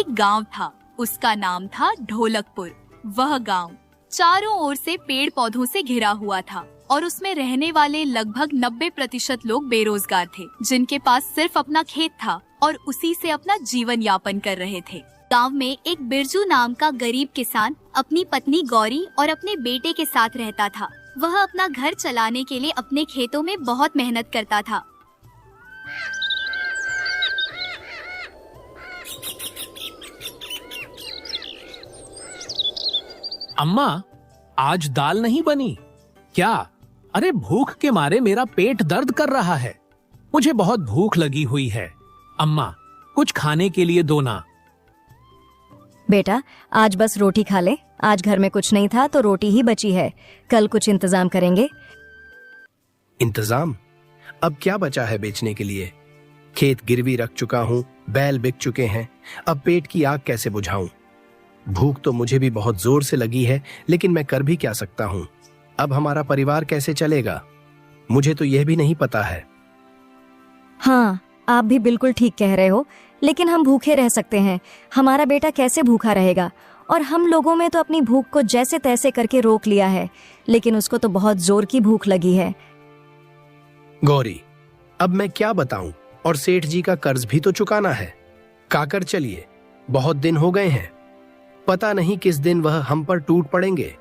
एक गांव था, उसका नाम था ढोलकपुर। वह गांव चारों ओर से पेड़ पौधों से घिरा हुआ था और उसमें रहने वाले लगभग 90% लोग बेरोजगार थे, जिनके पास सिर्फ अपना खेत था और उसी से अपना जीवन यापन कर रहे थे। गांव में एक बिरजू नाम का गरीब किसान अपनी पत्नी गौरी और अपने बेटे के साथ रहता था। वह अपना घर चलाने के लिए अपने खेतों में बहुत मेहनत करता था। अम्मा, आज दाल नहीं बनी क्या? अरे भूख के मारे मेरा पेट दर्द कर रहा है। मुझे बहुत भूख लगी हुई है। अम्मा, कुछ खाने के लिए दो ना। बेटा, आज बस रोटी खा ले। आज घर में कुछ नहीं था तो रोटी ही बची है। कल कुछ इंतजाम करेंगे। इंतजाम? अब क्या बचा है बेचने के लिए? खेत गिरवी रख चुका हूँ, बैल बिक चुके हैं। अब पेट की आग कैसे बुझाऊं? भूख तो मुझे भी बहुत जोर से लगी है, लेकिन मैं कर भी क्या सकता हूँ? अब हमारा परिवार कैसे चलेगा? मुझे तो यह भी नहीं पता है। हाँ, आप भी बिल्कुल ठीक कह रहे हो, लेकिन हम भूखे रह सकते हैं। हमारा बेटा कैसे भूखा रहेगा? और हम लोगों में तो अपनी भूख को जैसे तैसे करके रोक लिया है, लेकिन उसको तो बहुत जोर की भूख लगी है। गौरी, अब मैं क्या बताऊं? और सेठ जी का कर्ज भी तो चुकाना है। काकर चलिए, बहुत दिन हो गए हैं। पता नहीं किस दिन वह हम पर टूट पड़ेंगे।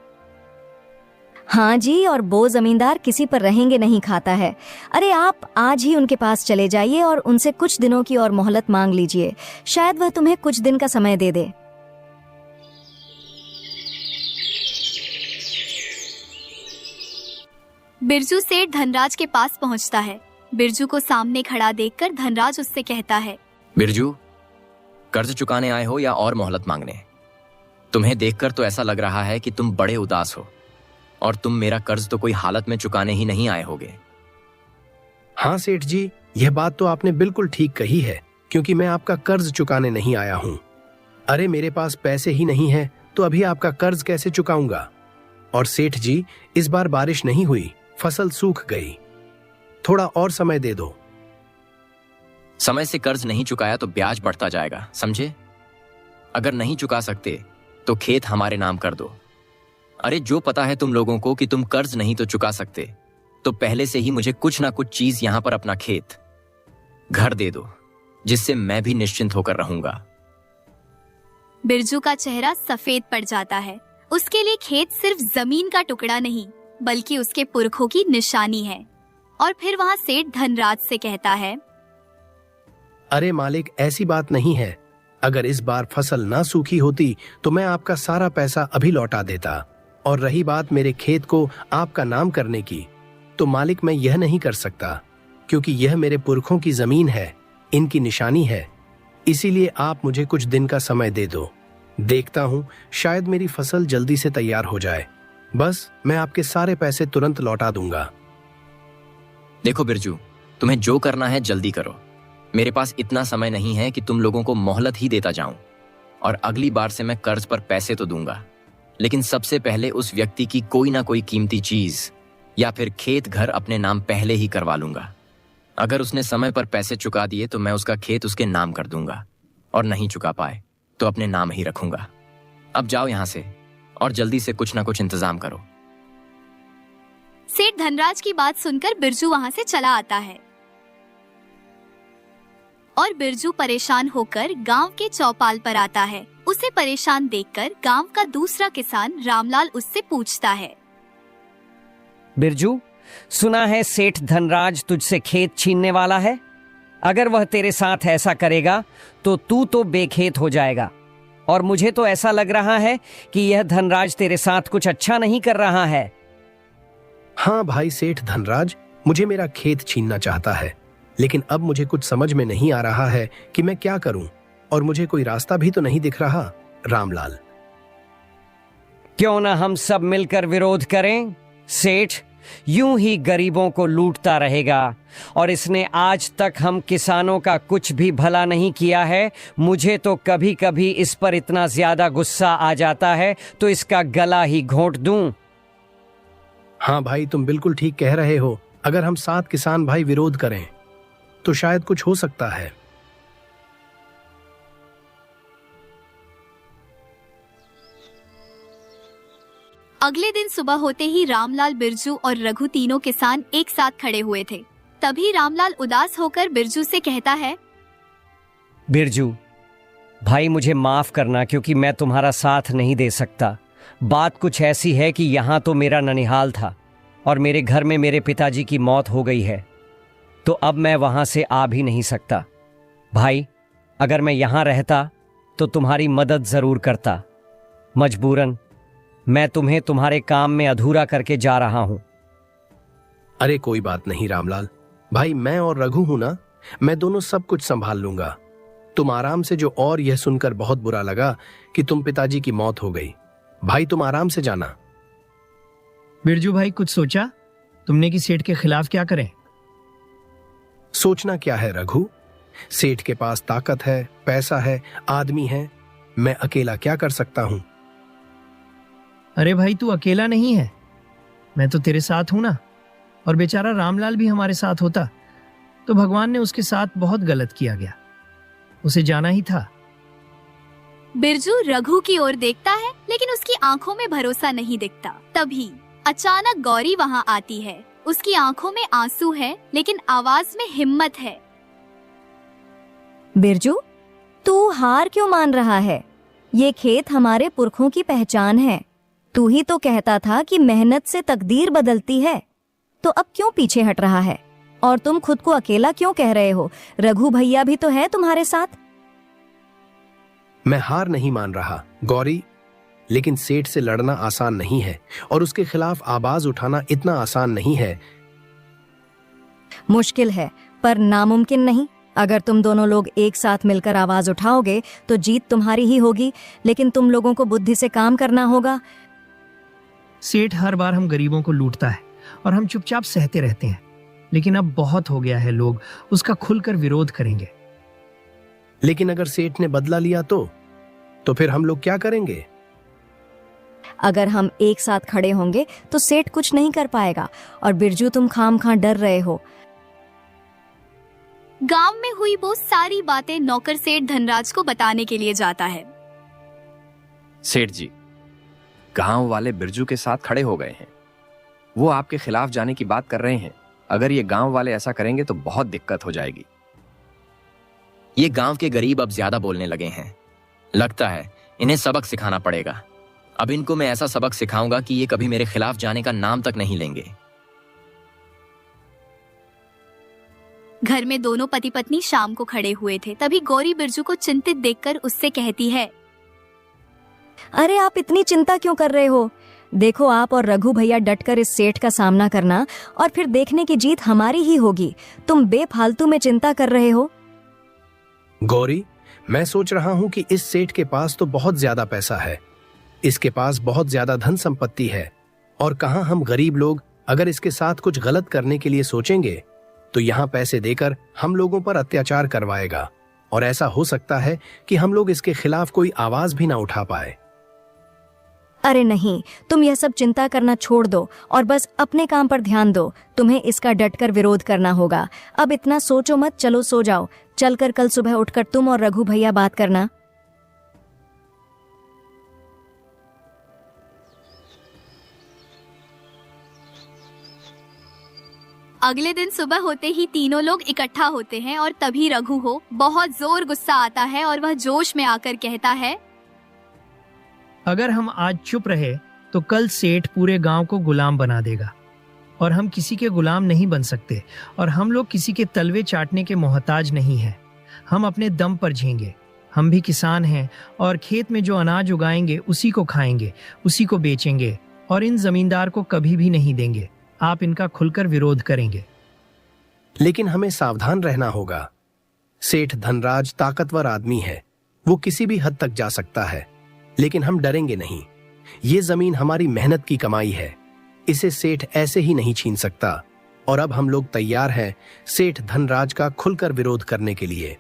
हाँ जी, और वो जमींदार किसी पर रहेंगे नहीं खाता है। अरे आप आज ही उनके पास चले जाइए और उनसे कुछ दिनों की और मोहलत मांग लीजिए। शायद वह तुम्हें कुछ दिन का समय दे दे। बिरजू सेठ धनराज के पास पहुंचता है। बिरजू को सामने खड़ा देखकर धनराज उससे कहता है, बिरजू, कर्ज चुकाने आए हो या और मोहलत मांगने? तुम्हें देखकर तो ऐसा लग रहा है कि तुम बड़े उदास हो, और तुम मेरा कर्ज तो कोई हालत में चुकाने ही नहीं आए होगे। हाँ सेठ जी, यह बात तो आपने बिल्कुल ठीक कही है, क्योंकि मैं आपका कर्ज चुकाने नहीं आया हूँ। अरे मेरे पास पैसे ही नहीं है तो अभी आपका कर्ज कैसे चुकाऊंगा? और सेठ जी, इस बार बारिश नहीं हुई, फसल सूख गई। थोड़ा और समय दे दो। समय से कर्ज नहीं चुकाया तो ब्याज बढ़ता जाएगा, समझे? अगर नहीं चुका सकते तो खेत हमारे नाम कर दो। अरे जो पता है तुम लोगों को कि तुम कर्ज नहीं तो चुका सकते, तो पहले से ही मुझे कुछ ना कुछ चीज यहां पर अपना खेत, घर दे दो, जिससे मैं भी निश्चिंत होकर रहूंगा। बिरजू का चेहरा सफेद पड़ जाता है। उसके लिए खेत सिर्फ जमीन का टुकड़ा नहीं, बल्कि उसके पुरखों की निशानी है। और फिर वहां सेठ धनराज से कहता है, अरे मालिक, ऐसी बात नहीं है। अगर इस बार फसल ना सूखी होती तो मैं आपका सारा पैसा अभी लौटा देता। और रही बात मेरे खेत को आपका नाम करने की, तो मालिक मैं यह नहीं कर सकता, क्योंकि यह मेरे पुरखों की जमीन है, इनकी निशानी है। इसीलिए आप मुझे कुछ दिन का समय दे दो। देखता हूँ, शायद मेरी फसल जल्दी से तैयार हो जाए। बस मैं आपके सारे पैसे तुरंत लौटा दूंगा। देखो बिरजू, तुम्हें जो करना है जल्दी करो। मेरे पास इतना समय नहीं है कि तुम लोगों को मोहलत ही देता जाऊं। और अगली बार से मैं कर्ज पर पैसे तो दूंगा, लेकिन सबसे पहले उस व्यक्ति की कोई ना कोई कीमती चीज या फिर खेत घर अपने नाम पहले ही करवा लूंगा। अगर उसने समय पर पैसे चुका दिए तो मैं उसका खेत उसके नाम कर दूंगा, और नहीं चुका पाए तो अपने नाम ही रखूंगा। अब जाओ यहां से और जल्दी से कुछ ना कुछ इंतजाम करो। सेठ धनराज की बात सुनकर बिरजू वहां से चला आता है और बिरजू परेशान होकर गांव के चौपाल पर आता है। उसे परेशान देखकर गांव का दूसरा किसान रामलाल उससे पूछता है, बिरजू, सुना है सेठ धनराज तुझसे खेत छीनने वाला है। अगर वह तेरे साथ ऐसा करेगा तो तू तो बेखेत हो जाएगा, और मुझे तो ऐसा लग रहा है कि यह धनराज तेरे साथ कुछ अच्छा नहीं कर रहा है। हाँ भाई सेठ धनराज, मुझे मेरा खेत छीनना चाहता है, लेकिन अब मुझे कुछ समझ में नहीं आ रहा है कि मैं क्या करूं, और मुझे कोई रास्ता भी तो नहीं दिख रहा। रामलाल, क्यों ना हम सब मिलकर विरोध करें? सेठ यूं ही गरीबों को लूटता रहेगा, और इसने आज तक हम किसानों का कुछ भी भला नहीं किया है। मुझे तो कभी कभी इस पर इतना ज्यादा गुस्सा आ जाता है तो इसका गला ही घोंट दूं। हाँ भाई, तुम बिल्कुल ठीक कह रहे हो। अगर हम 7 किसान भाई विरोध करें तो शायद कुछ हो सकता है। अगले दिन सुबह होते ही रामलाल, बिरजू और रघु तीनों किसान एक साथ खड़े हुए थे। तभी रामलाल उदास होकर बिरजू से कहता है, बिरजू भाई, मुझे माफ करना क्योंकि मैं तुम्हारा साथ नहीं दे सकता। बात कुछ ऐसी है कि यहाँ तो मेरा ननिहाल था और मेरे घर में मेरे पिताजी की मौत हो गई है, तो अब मैं वहां से आ भी नहीं सकता। भाई, अगर मैं यहाँ रहता तो तुम्हारी मदद जरूर करता। मजबूरन मैं तुम्हें तुम्हारे काम में अधूरा करके जा रहा हूं। अरे कोई बात नहीं रामलाल भाई, मैं और रघु हूं ना, मैं दोनों सब कुछ संभाल लूंगा। तुम आराम से जो, और यह सुनकर बहुत बुरा लगा कि तुम पिताजी की मौत हो गई। भाई तुम आराम से जाना। बिरजू भाई, कुछ सोचा तुमने कि सेठ के खिलाफ क्या करें? सोचना क्या है रघु, सेठ के पास ताकत है, पैसा है, आदमी है, मैं अकेला क्या कर सकता हूं? अरे भाई, तू अकेला नहीं है, मैं तो तेरे साथ हूं ना। और बेचारा रामलाल भी हमारे साथ होता तो भगवान ने उसके साथ बहुत गलत किया गया, उसे जाना ही था। बिरजू रघु की ओर देखता है लेकिन उसकी आंखों में भरोसा नहीं दिखता। तभी अचानक गौरी वहां आती है। उसकी आंखों में आंसू है लेकिन आवाज में हिम्मत है। बिरजू, तू हार क्यों मान रहा है? ये खेत हमारे पुरखों की पहचान है। तू ही तो कहता था कि मेहनत से तकदीर बदलती है, तो अब क्यों पीछे हट रहा है? और तुम खुद को अकेला क्यों कह रहे हो? रघु भैया भी तो है तुम्हारे साथ। मैं हार नहीं मान रहा गौरी, लेकिन सेठ से लड़ना आसान नहीं है और उसके खिलाफ आवाज उठाना इतना आसान नहीं है। मुश्किल है पर नामुमकिन नहीं। अगर तुम दोनों लोग एक साथ मिलकर आवाज उठाओगे तो जीत तुम्हारी ही होगी, लेकिन तुम लोगों को बुद्धि से काम करना होगा। सेठ हर बार हम गरीबों को लूटता है और हम चुपचाप सहते रहते हैं, लेकिन अब बहुत हो गया है, लोग उसका खुलकर विरोध करेंगे। लेकिन अगर सेठ ने बदला लिया तो फिर हम लोग क्या करेंगे? अगर हम एक साथ खड़े होंगे तो सेठ कुछ नहीं कर पाएगा। और बिरजू, तुम खामखा डर रहे हो। गांव में हुई वो सारी बातें नौकर सेठ धनराज को बताने के लिए जाता है। सेठ जी, गांव वाले बिरजू के साथ खड़े हो गए हैं। वो आपके खिलाफ जाने की बात कर रहे हैं। अगर ये गांव वाले ऐसा करेंगे तो बहुत दिक्कत हो जाएगी। ये गांव के गरीब अब ज्यादा बोलने लगे हैं। लगता है इन्हें सबक सिखाना पड़ेगा। अब इनको मैं ऐसा सबक सिखाऊंगा कि ये कभी मेरे खिलाफ जाने का नाम तक नहीं लेंगे। घर में दोनों पति पत्नी शाम को खड़े हुए थे। तभी गौरी बिरजू को चिंतित देखकर उससे कहती है, अरे आप इतनी चिंता क्यों कर रहे हो? देखो, आप और रघु भैया डटकर इस सेठ का सामना करना और फिर देखने की जीत हमारी ही होगी। तुम बेफालतू में चिंता कर रहे हो। गौरी, मैं सोच रहा हूं कि इस सेठ के पास तो बहुत ज्यादा पैसा है, इसके पास बहुत ज्यादा धन संपत्ति है, और कहां हम गरीब लोग अगर इसके साथ कुछ गलत करने के लिए सोचेंगे तो यहाँ पैसे देकर हम लोगों पर अत्याचार करवाएगा, और ऐसा हो सकता है कि हम लोग इसके खिलाफ कोई आवाज भी ना उठा पाए। अरे नहीं, तुम यह सब चिंता करना छोड़ दो और बस अपने काम पर ध्यान दो। तुम्हें इसका डटकर विरोध करना होगा। अब इतना सोचो मत, चलो सो जाओ। चलकर कल सुबह उठकर तुम और रघु भैया बात करना। अगले दिन सुबह होते ही तीनों लोग इकट्ठा होते हैं और तभी रघु हो बहुत जोर गुस्सा आता है और वह जोश में आकर कहता है, अगर हम आज चुप रहे तो कल सेठ पूरे गांव को गुलाम बना देगा और हम किसी के गुलाम नहीं बन सकते, और हम लोग किसी के तलवे चाटने के मोहताज नहीं हैं। हम अपने दम पर जिएंगे। हम भी किसान हैं और खेत में जो अनाज उगाएंगे उसी को खाएंगे, उसी को बेचेंगे और इन जमींदार को कभी भी नहीं देंगे। आप इनका खुलकर विरोध करेंगे। लेकिन हमें सावधान रहना होगा। सेठ धनराज ताकतवर आदमी है, वो किसी भी हद तक जा सकता है, लेकिन हम डरेंगे नहीं। ये जमीन हमारी मेहनत की कमाई है, इसे सेठ ऐसे ही नहीं छीन सकता, और अब हम लोग तैयार हैं सेठ धनराज का खुलकर विरोध करने के लिए।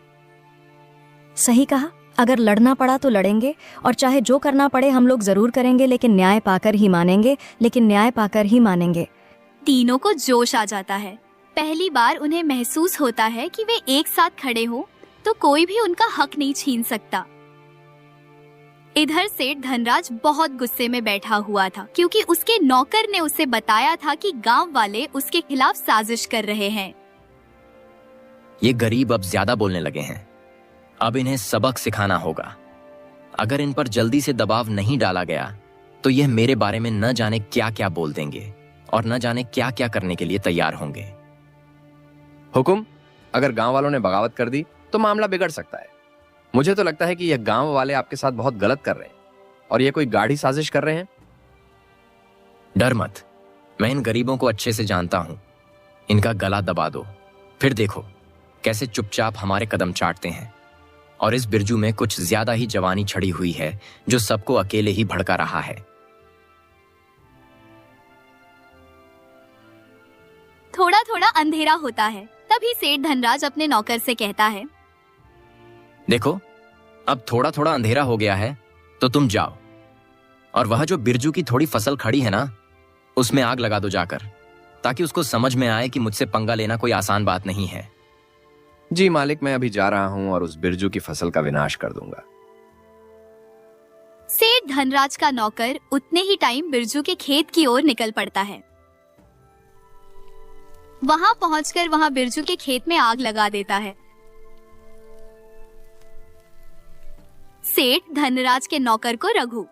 सही कहा, अगर लड़ना पड़ा तो लड़ेंगे, और चाहे जो करना पड़े हम लोग जरूर करेंगे, लेकिन न्याय पाकर ही मानेंगे। तीनों को जोश आ जाता है। पहली बार उन्हें महसूस होता है कि वे एक साथ खड़े हो तो कोई भी उनका हक नहीं छीन सकता। इधर सेठ धनराज बहुत गुस्से में बैठा हुआ था क्योंकि उसके नौकर ने उसे बताया था कि गांव वाले उसके खिलाफ साजिश कर रहे हैं। ये गरीब अब ज्यादा बोलने लगे हैं। अब इन्हें सबक सिखाना होगा। अगर इन पर जल्दी से दबाव नहीं डाला गया तो यह मेरे बारे में न जाने क्या क्या बोल देंगे और न जाने क्या क्या करने के लिए तैयार होंगे। हुकुम, अगर गांव वालों ने बगावत कर दी तो मामला बिगड़ सकता है। मुझे तो लगता है कि यह गांव वाले आपके साथ बहुत गलत कर रहे हैं और ये कोई गाढ़ी साजिश कर रहे हैं। डर मत, मैं इन गरीबों को अच्छे से जानता हूं। इनका गला दबा दो, फिर देखो कैसे चुपचाप हमारे कदम चाटते हैं। और इस बिरजू में कुछ ज्यादा ही जवानी छड़ी हुई है जो सबको अकेले ही भड़का रहा है। थोड़ा थोड़ा अंधेरा होता है, तभी सेठ धनराज अपने नौकर से कहता है, देखो अब थोड़ा थोड़ा अंधेरा हो गया है तो तुम जाओ और वह जो बिरजू की थोड़ी फसल खड़ी है ना, उसमें आग लगा दो जाकर, ताकि उसको समझ में आए कि मुझसे पंगा लेना कोई आसान बात नहीं है। जी मालिक, मैं अभी जा रहा हूं और उस बिरजू की फसल का विनाश कर दूंगा। सेठ धनराज का नौकर उतने ही टाइम बिरजू के खेत की ओर निकल पड़ता है। वहां पहुंचकर वहां बिरजू के खेत में आग लगा देता है। सेठ धनराज के नौकर को रघु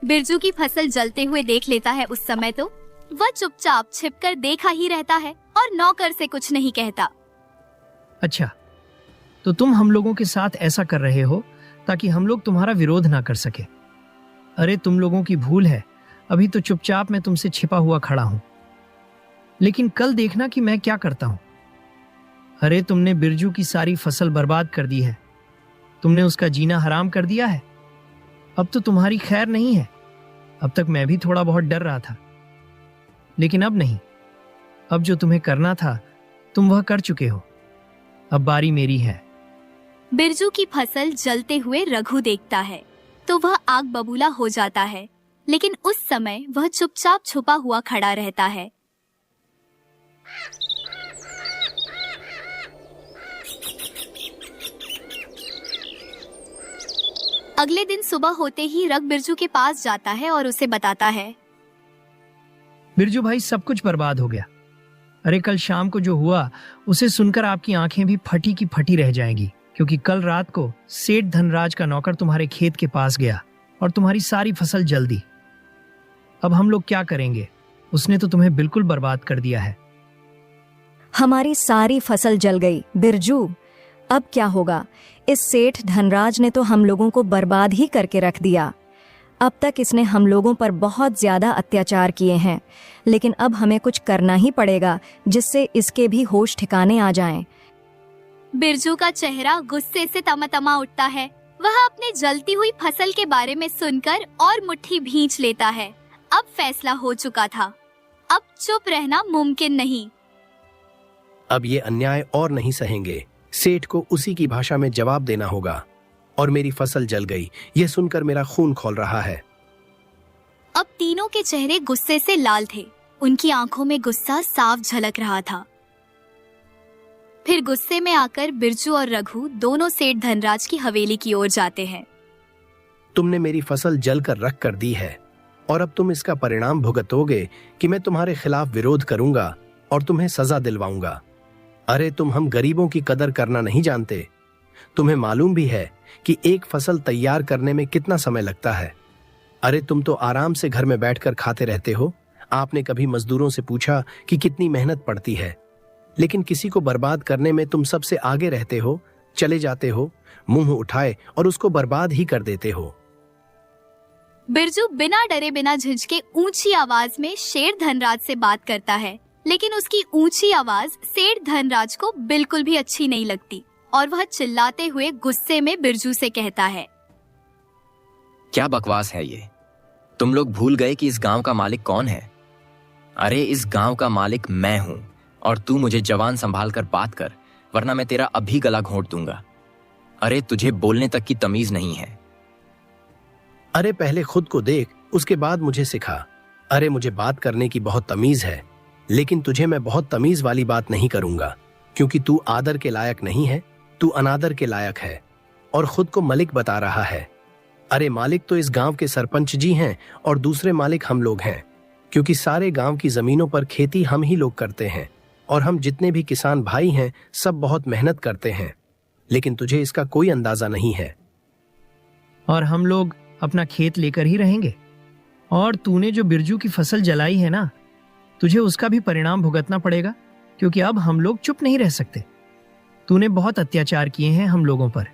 बिरजू की फसल जलते हुए देख लेता है। उस समय तो वह चुपचाप छिपकर देखा ही रहता है और नौकर से कुछ नहीं कहता। अच्छा, तो तुम हम लोगों के साथ ऐसा कर रहे हो ताकि हम लोग तुम्हारा विरोध ना कर सके। अरे तुम लोगों की भूल है, अभी तो चुपचाप मैं तुमसे छिपा हुआ खड़ा हूं, लेकिन कल देखना कि मैं क्या करता हूं। अरे तुमने बिरजू की सारी फसल बर्बाद कर दी है, तुमने उसका जीना हराम कर दिया है। अब तो तुम्हारी खैर नहीं है। अब तक मैं भी थोड़ा बहुत डर रहा था, लेकिन अब नहीं। अब जो तुम्हें करना था तुम वह कर चुके हो, अब बारी मेरी है। बिरजू की फसल जलते हुए रघु देखता है तो वह आग बबूला हो जाता है, लेकिन उस समय वह चुपचाप छुपा हुआ खड़ा रहता है। अगले दिन सुबह होते ही रघु बिरजू के पास जाता है और उसे बताता है, बिरजू भाई, सब कुछ बर्बाद हो गया। अरे कल शाम को जो हुआ उसे सुनकर आपकी आंखें भी फटी की फटी रह जाएंगी, क्योंकि कल रात को सेठ धनराज का नौकर तुम्हारे खेत के पास गया और तुम्हारी सारी फसल जल दी। अब हम लोग क्या करेंगे? उसने तो तुम्हें बिल्कुल बर्बाद कर दिया है। हमारी सारी फसल जल गई बिरजू, अब क्या होगा? इस सेठ धनराज ने तो हम लोगों को बर्बाद ही करके रख दिया। अब तक इसने हम लोगों पर बहुत ज्यादा अत्याचार किए हैं, लेकिन अब हमें कुछ करना ही पड़ेगा जिससे इसके भी होश ठिकाने आ जाएं। बिरजू का चेहरा गुस्से से तमा उठता है। वह अपने जलती हुई फसल के बारे में सुनकर और मुट्ठी भींच लेता है। अब फैसला हो चुका था, अब चुप रहना मुमकिन नहीं। अब ये अन्याय और नहीं सहेंगे। सेठ को उसी की भाषा में जवाब देना होगा। और मेरी फसल जल गई, यह सुनकर मेरा खून खौल रहा है। अब तीनों के चेहरे गुस्से से लाल थे। उनकी आंखों में गुस्सा साफ झलक रहा था। फिर गुस्से में आकर बिरजू और रघु दोनों सेठ धनराज की हवेली की ओर जाते हैं। तुमने मेरी फसल जल कर रख कर दी है और अब तुम इसका परिणाम भुगतोगे कि मैं तुम्हारे खिलाफ विरोध करूंगा और तुम्हें सजा दिलवाऊंगा। अरे तुम हम गरीबों की कदर करना नहीं जानते। तुम्हें मालूम भी है कि एक फसल तैयार करने में कितना समय लगता है। अरे तुम तो आराम से घर में बैठकर खाते रहते हो। आपने कभी मजदूरों से पूछा कि कितनी मेहनत पड़ती है? लेकिन किसी को बर्बाद करने में तुम सबसे आगे रहते हो, चले जाते हो, मुंह उठाए और उसको बर्बाद ही कर देते हो। बिरजू बिना डरे बिना झिझके ऊंची आवाज में शेर धनराज से बात करता है, लेकिन उसकी ऊंची आवाज सेठ धनराज को बिल्कुल भी अच्छी नहीं लगती और वह चिल्लाते हुए गुस्से में बिरजू से कहता है, क्या बकवास है ये? तुम लोग भूल गए कि इस गांव का मालिक कौन है? अरे इस गांव का मालिक मैं हूं और तू मुझे जवान संभाल कर बात कर, वरना मैं तेरा अभी गला घोंट दूंगा। अरे तुझे बोलने तक की तमीज नहीं है। अरे पहले खुद को देख, उसके बाद मुझे सिखा। अरे मुझे बात करने की बहुत तमीज है, लेकिन तुझे मैं बहुत तमीज वाली बात नहीं करूंगा, क्योंकि तू आदर के लायक नहीं है, तू अनादर के लायक है और खुद को मलिक बता रहा है। अरे मालिक तो इस गांव के सरपंच जी हैं और दूसरे मालिक हम लोग हैं, क्योंकि सारे गांव की जमीनों पर खेती हम ही लोग करते हैं और हम जितने भी किसान भाई हैं सब बहुत मेहनत करते हैं, लेकिन तुझे इसका कोई अंदाजा नहीं है। और हम लोग अपना खेत लेकर ही रहेंगे। और तूने जो बिरजू की फसल जलाई है ना, तुझे उसका भी परिणाम भुगतना पड़ेगा, क्योंकि अब हम लोग चुप नहीं रह सकते। तूने बहुत अत्याचार किए हैं हम लोगों पर।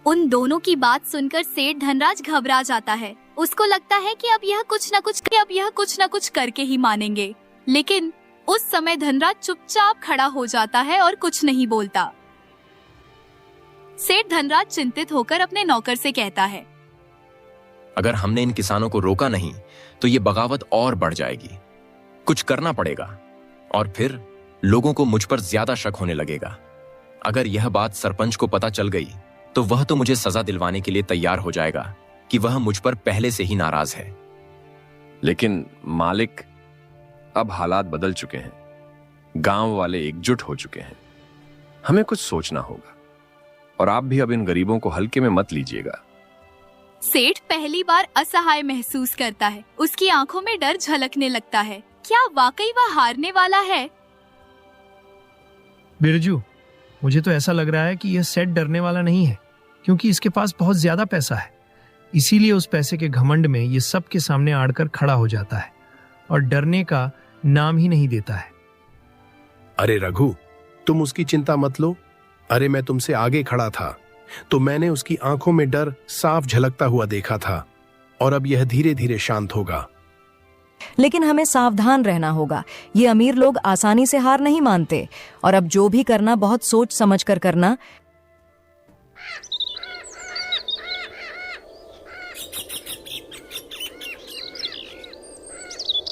उन दोनों की बात सुनकर सेठ धनराज घबरा जाता है। उसको लगता है कि अब यह कुछ न कुछ करके ही मानेंगे, लेकिन उस समय धनराज चुपचाप खड़ा हो जाता है और कुछ नहीं बोलता। सेठ धनराज चिंतित होकर अपने नौकर से कहता है, अगर हमने इन किसानों को रोका नहीं तो ये बगावत और बढ़ जाएगी। कुछ करना पड़ेगा और फिर लोगों को मुझ पर ज्यादा शक होने लगेगा। अगर यह बात सरपंच को पता चल गई तो वह तो मुझे सजा दिलवाने के लिए तैयार हो जाएगा कि वह मुझ पर पहले से ही नाराज है। लेकिन मालिक, अब हालात बदल चुके हैं, गांव वाले एकजुट हो चुके हैं, हमें कुछ सोचना होगा और आप भी अब इन गरीबों को हल्के में मत लीजिएगा। सेठ पहली बार असहाय महसूस करता है। उसकी आंखों में डर झलकने लगता है। क्या वाकई वह हारने वाला है? बिरजू, मुझे तो ऐसा लग रहा है कि यह सेठ डरने वाला नहीं है, क्योंकि इसके पास बहुत ज्यादा पैसा है। इसीलिए उस पैसे के घमंड में ये सबके सामने आड़कर खड़ा हो जाता है और डरने का नाम ही नहीं देता है। अरे रघु, तुम उसकी चिंता मत लो। अरे मैं तुमसे आगे खड़ा था तो मैंने उसकी आंखों में डर साफ झलकता हुआ देखा था, और अब यह धीरे धीरे शांत होगा। लेकिन हमें सावधान रहना होगा। ये अमीर लोग आसानी से हार नहीं मानते, और अब जो भी करना बहुत सोच समझ कर करना।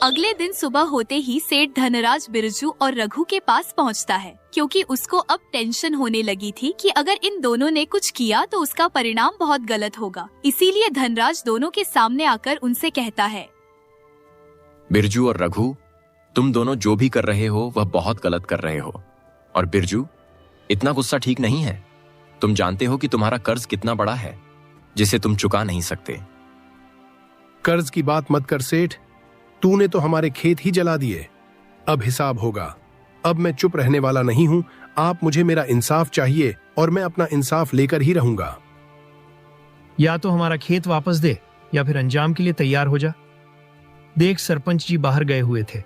अगले दिन सुबह होते ही सेठ धनराज बिरजू और रघु के पास पहुंचता है, क्योंकि उसको अब टेंशन होने लगी थी कि अगर इन दोनों ने कुछ किया तो उसका परिणाम बहुत गलत होगा। इसीलिए धनराज दोनों के सामने आकर उनसे कहता है, बिरजू और रघु, तुम दोनों जो भी कर रहे हो वह बहुत गलत कर रहे हो। और बिरजू, इतना गुस्सा ठीक नहीं है। तुम जानते हो कि तुम्हारा कर्ज कितना बड़ा है, जिसे तुम चुका नहीं सकते। कर्ज की बात मत कर सेठ, तूने तो हमारे खेत ही जला दिए। अब हिसाब होगा। अब मैं चुप रहने वाला नहीं हूं। आप मुझे मेरा इंसाफ चाहिए और मैं अपना इंसाफ लेकर ही रहूंगा। या तो हमारा खेत वापस दे या फिर अंजाम के लिए तैयार हो जा। देख, सरपंच जी बाहर गए हुए थे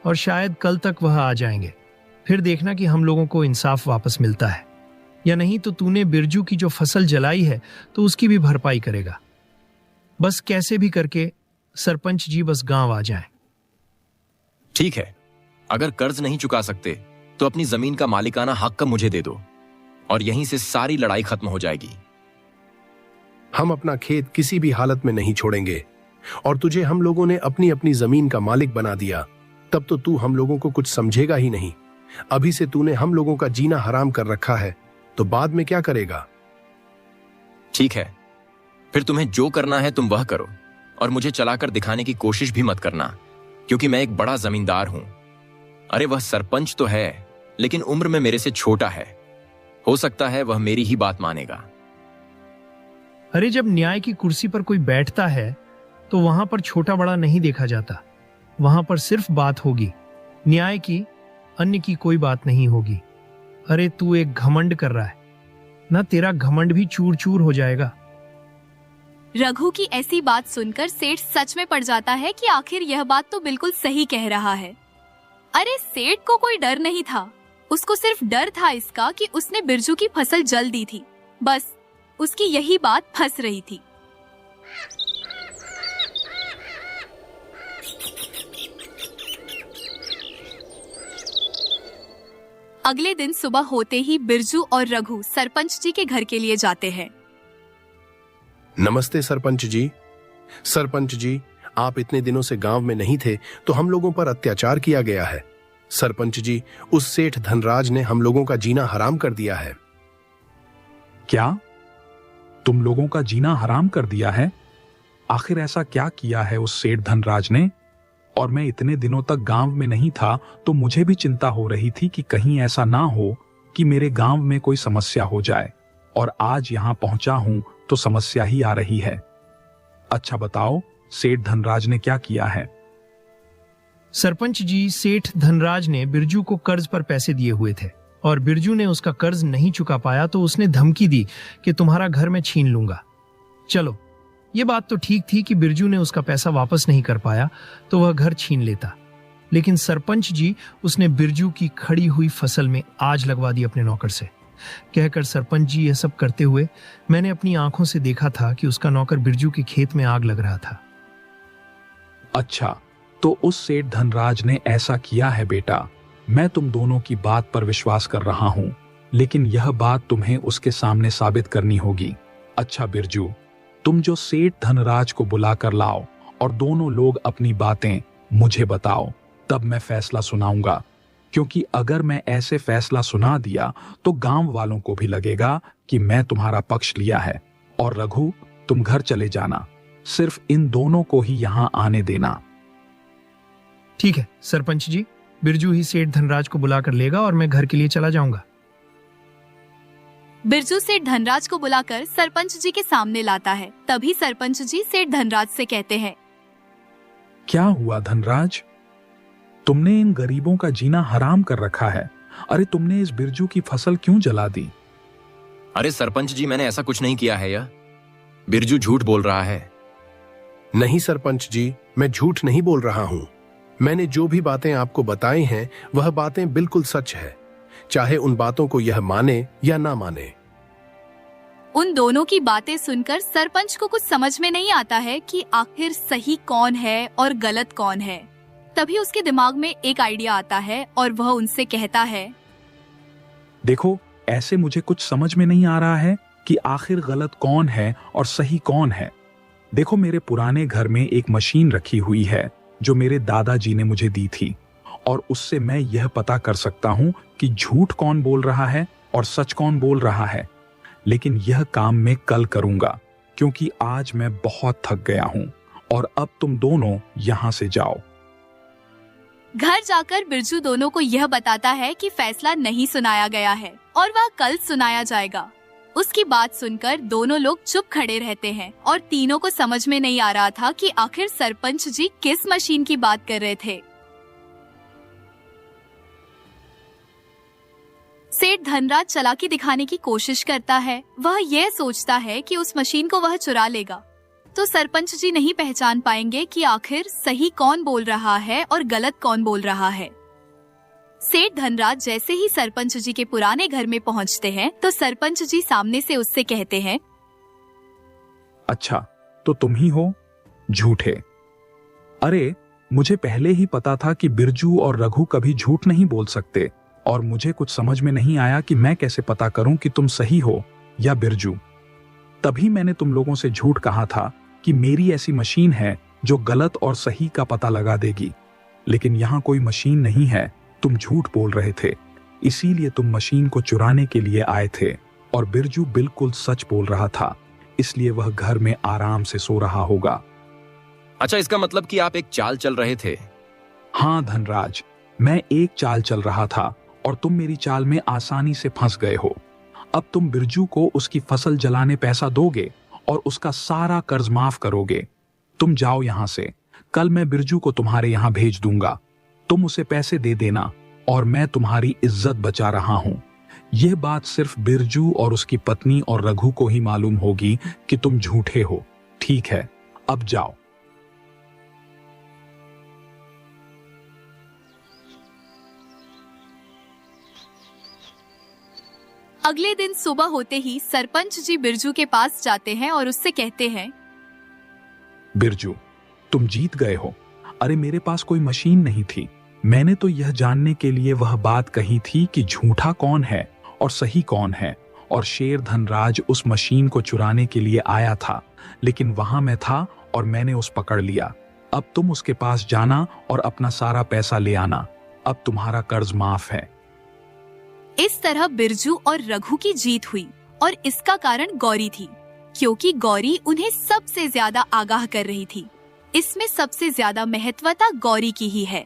और शायद कल तक वह आ जाएंगे। फिर देखना कि हम लोगों को इंसाफ वापस मिलता है या नहीं, तो तूने बिरजू की जो फसल जलाई है तो उसकी भी भरपाई करेगा। बस कैसे भी करके सरपंच जी बस गांव आ जाएं। ठीक है, अगर कर्ज नहीं चुका सकते तो अपनी जमीन का मालिकाना हक मुझे दे दो और यहीं से सारी लड़ाई खत्म हो जाएगी। हम अपना खेत किसी भी हालत में नहीं छोड़ेंगे, और तुझे हम लोगों ने अपनी अपनी जमीन का मालिक बना दिया, तब तो तू हम लोगों को कुछ समझेगा ही नहीं। अभी से तूने हम लोगों का जीना हराम कर रखा है, तो बाद में क्या करेगा? ठीक है, फिर तुम्हें जो करना है तुम वह करो और मुझे चलाकर दिखाने की कोशिश भी मत करना, क्योंकि मैं एक बड़ा जमींदार हूं। अरे वह सरपंच तो है, लेकिन उम्र में मेरे से छोटा है। हो सकता है वह मेरी ही बात मानेगा। अरे जब न्याय की कुर्सी पर कोई बैठता है तो वहां पर छोटा बड़ा नहीं देखा जाता। वहां पर सिर्फ बात होगी न्याय की, अन्य की कोई बात नहीं होगी। अरे तू एक घमंड कर रहा है ना, तेरा घमंड भी चूर चूर हो जाएगा। रघु की ऐसी बात सुनकर सेठ सच में पड़ जाता है कि आखिर यह बात तो बिल्कुल सही कह रहा है। अरे सेठ को कोई डर नहीं था, उसको सिर्फ डर था इसका कि उसने बिरजू की फसल जल दी थी। बस उसकी यही बात फंस रही थी। अगले दिन सुबह होते ही बिरजू और रघु सरपंच जी के घर के लिए जाते हैं। नमस्ते सरपंच जी। सरपंच जी, आप इतने दिनों से गांव में नहीं थे तो हम लोगों पर अत्याचार किया गया है। सरपंच जी, उस सेठ धनराज ने हम लोगों का जीना हराम कर दिया है। क्या तुम लोगों का जीना हराम कर दिया है? आखिर ऐसा क्या किया है उस सेठ धनराज ने? और मैं इतने दिनों तक गांव में नहीं था तो मुझे भी चिंता हो रही थी कि कहीं ऐसा ना हो कि मेरे गांव में कोई समस्या हो जाए, और आज यहां पहुंचा हूं तो समस्या ही आ रही है। अच्छा बताओ, सेठ धनराज ने क्या किया है? सरपंच जी, सेठ धनराज ने बिरजू को कर्ज पर पैसे दिए हुए थे और बिरजू ने उसका कर्ज नहीं चुका पाया तो उसने धमकी दी कि तुम्हारा घर मैं छीन लूंगा। चलो, ये बात तो ठीक थी कि बिरजू ने उसका पैसा वापस नहीं कर पाया तो वह घर छीन लेता, लेकिन सरपंच जी, उसने बिरजू की खड़ी हुई फसल में आग लगवा दी अपने नौकर से। कहकर सरपंच जी यह सब करते हुए मैंने अपनी आंखों से देखा था कि उसका नौकर बिरजू के खेत में आग लग रहा था। अच्छा, तो उस सेठ धनराज ने ऐसा किया है बेटा। मैं तुम दोनों की बात पर विश्वास कर रहा हूं, लेकिन यह बात तुम्हें उसके सामने साबित करनी होगी। अच्छा बिरजू, तुम जो सेठ धनराज को बुलाकर लाओ और दोनों लोग अपनी बातें मुझे बताओ, तब मैं फैसला सुनाऊंगा। क्योंकि अगर मैं ऐसे फैसला सुना दिया तो गांव वालों को भी लगेगा कि मैं तुम्हारा पक्ष लिया है। और रघु, तुम घर चले जाना, सिर्फ इन दोनों को ही यहां आने देना। ठीक है सरपंच जी, बिरजू ही सेठ धनराज को बुलाकर लेगा और मैं घर के लिए चला जाऊंगा। बिरजू सेठ धनराज को बुलाकर सरपंच जी के सामने लाता है। तभी सरपंच जी सेठ धनराज से कहते हैं, क्या हुआ धनराज? तुमने इन गरीबों का जीना हराम कर रखा है। अरे तुमने इस बिरजू की फसल क्यों जला दी? अरे सरपंच जी, मैंने ऐसा कुछ नहीं किया है। यह बिरजू झूठ बोल रहा है। नहीं सरपंच जी, मैं झूठ नहीं बोल रहा हूं। मैंने जो भी बातें आपको बताई हैं वह बातें बिल्कुल सच है, चाहे उन बातों को यह माने या ना माने। उन दोनों की बातें सुनकर सरपंच को कुछ समझ में नहीं आता है कि आखिर सही कौन है और गलत कौन है। तभी उसके दिमाग में एक आइडिया आता है और वह उनसे कहता है, देखो, ऐसे मुझे कुछ समझ में नहीं आ रहा है कि आखिर गलत कौन है और सही कौन है। देखो, मेरे पुराने घर में एक मशीन रखी हुई है जो मेरे दादाजी ने मुझे दी थी, और उससे मैं यह पता कर सकता हूं कि झूठ कौन बोल रहा है और सच कौन बोल रहा है। लेकिन यह काम मैं कल करूंगा, क्योंकि आज मैं बहुत थक गया हूं। और अब तुम दोनों यहां से जाओ। घर जाकर बिरजू दोनों को यह बताता है कि फैसला नहीं सुनाया गया है और वह कल सुनाया जाएगा। उसकी बात सुनकर दोनों लोग चुप खड़े रहते हैं और तीनों को समझ में नहीं आ रहा था कि आखिर सरपंच जी किस मशीन की बात कर रहे थे। सेठ धनराज चालाकी दिखाने की कोशिश करता है। वह यह सोचता है कि उस मशीन को वह चुरा लेगा तो सरपंच जी नहीं पहचान पाएंगे कि आखिर सही कौन बोल रहा है और गलत कौन बोल रहा है। सेठ धनराज जैसे ही सरपंच जी के पुराने घर में पहुंचते हैं तो सरपंच जी सामने से उससे कहते हैं, अच्छा, तो तुम ही हो? झूठे। अरे, मुझे पहले ही पता था कि बिरजू और रघु कभी झूठ नहीं बोल सकते, और मुझे कुछ समझ में नहीं आया कि मैं कैसे पता करूं कि तुम सही हो या बिरजू। तभी मैंने तुम लोगों से झूठ कहा था कि मेरी ऐसी मशीन है जो गलत और सही का पता लगा देगी। लेकिन यहाँ कोई मशीन नहीं है, तुम झूठ बोल रहे थे। इसीलिए तुम मशीन को चुराने के लिए आए थे, और बिरजू बिल्कुल सच बोल रहा था, इसलिए वह घर में आराम से सो रहा होगा। अच्छा, इसका मतलब कि आप एक चाल चल रहे थे? हाँ धनराज, मैं एक चाल चल रहा था और तुम मेरी चाल में आसानी से फंस गए हो। अब तुम बिरजू को उसकी फसल जलाने पैसा दोगे और उसका सारा कर्ज माफ करोगे। तुम जाओ यहां से, कल मैं बिरजू को तुम्हारे यहां भेज दूंगा। तुम उसे पैसे दे देना और मैं तुम्हारी इज्जत बचा रहा हूं। यह बात सिर्फ बिरजू और उसकी पत्नी और रघु को ही मालूम होगी कि तुम झूठे हो। ठीक है, अब जाओ। अगले दिन सुबह होते ही सरपंच जी बिरजू के पास जाते हैं और उससे कहते हैं, बिरजू, तुम जीत गए हो। अरे, मेरे पास कोई मशीन नहीं थी। मैंने तो यह जानने के लिए वह बात कही थी कि झूठा कौन है और सही कौन है, और शेर धनराज उस मशीन को चुराने के लिए आया था, लेकिन वहां मैं था और मैंने उस पकड़ लिया। अब तुम उसके पास जाना और अपना सारा पैसा ले आना। अब तुम्हारा कर्ज माफ है। इस तरह बिरजू और रघु की जीत हुई, और इसका कारण गौरी थी, क्योंकि गौरी उन्हें सबसे ज्यादा आगाह कर रही थी। इसमें सबसे ज्यादा महत्वता गौरी की ही है।